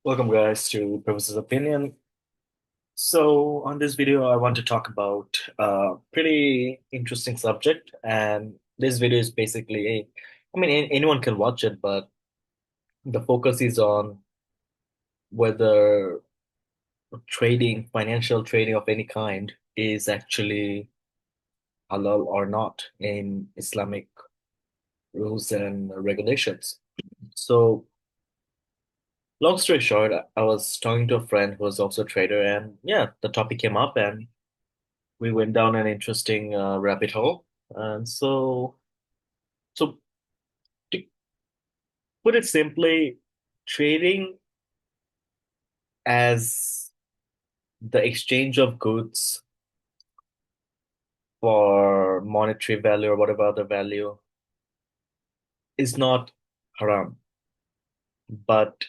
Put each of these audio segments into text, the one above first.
Welcome, guys, to Professor's Opinion. So, on this video, I want to talk about a pretty interesting subject. And this video is basically, anyone can watch it, but the focus is on whether financial trading of any kind, is actually halal or not in Islamic rules and regulations. So, long story short, I was talking to a friend who was also a trader, and yeah, the topic came up, and we went down an interesting rabbit hole. And so to put it simply, trading as the exchange of goods for monetary value or whatever other value is not haram. But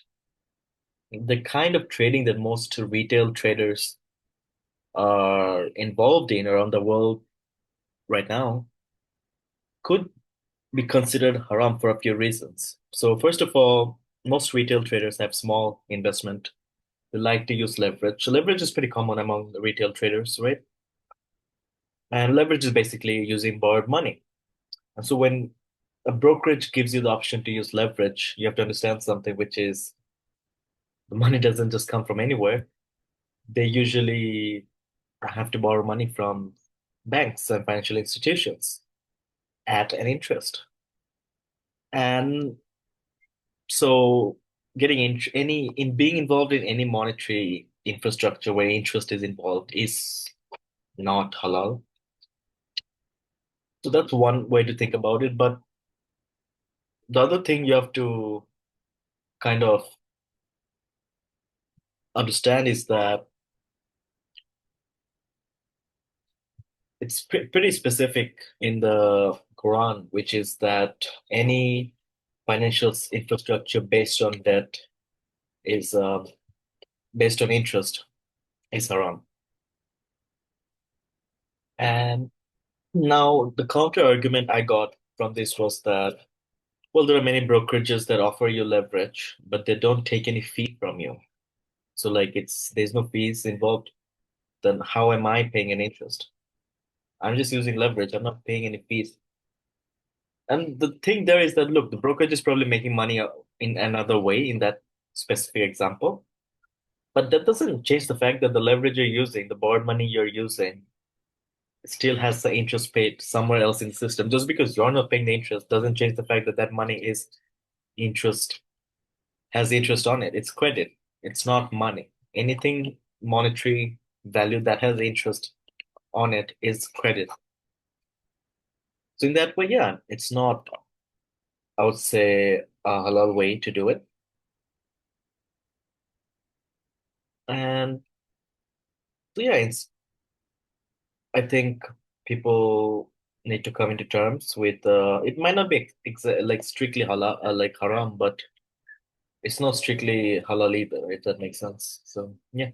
the kind of trading that most retail traders are involved in around the world right now could be considered haram for a few reasons. So first of all, most retail traders have small investment. They like to use leverage. So leverage is pretty common among the retail traders, right? And leverage is basically using borrowed money. And so when a brokerage gives you the option to use leverage, you have to understand something, which is the money doesn't just come from anywhere. They usually have to borrow money from banks and financial institutions at an interest. And so getting in being involved in any monetary infrastructure where interest is involved is not halal. So that's one way to think about it. But the other thing you have to kind of understand is that it's pretty specific in the Quran, which is that any financial infrastructure based on debt is based on interest is haram. And now the counter argument I got from this was that, well, there are many brokerages that offer you leverage, but they don't take any fee from you. So like there's no fees involved. Then how am I paying an interest? I'm just using leverage. I'm not paying any fees. And the thing there is that, look, the brokerage is probably making money in another way in that specific example. But that doesn't change the fact that the leverage you're using, the borrowed money you're using, still has the interest paid somewhere else in the system. Just because you're not paying the interest doesn't change the fact that that money is interest, has interest on it. It's credit. It's not money. Anything monetary value that has interest on it is credit. So in that way, yeah, it's not, I would say, a halal way to do it. And so, yeah, I think people need to come into terms with it might not be like strictly halal, like haram, but it's not strictly halal either, if that makes sense. So, yeah.